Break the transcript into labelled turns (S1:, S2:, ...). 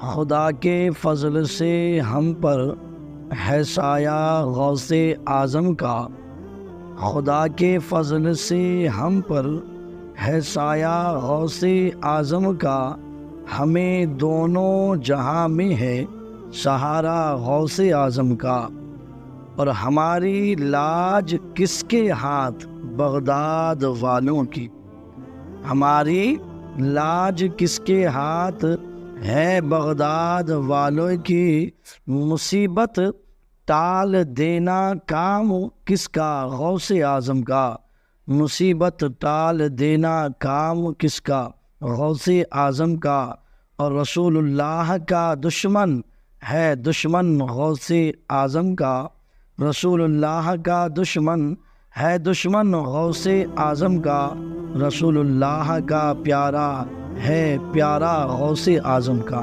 S1: खुदा के फजल से हम पर है साया गौसे आज़म का। खुदा के फजल से हम पर है साया गौसे आज़म का। हमें दोनों जहां में है सहारा गौसे आज़म का। और हमारी लाज किसके हाथ बगदाद वालों की। हमारी लाज किसके हाथ है बगदाद वालों की। मुसीबत टाल देना काम किसका गौसे आज़म का। मुसीबत टाल देना काम किसका गौसे आज़म का। और रसूलुल्लाह का दुश्मन है दुश्मन गौसे आज़म का। रसूलुल्लाह का दुश्मन है दुश्मन गौसे आज़म का। रसूलुल्लाह का प्यारा है प्यारा गौसे आज़म का।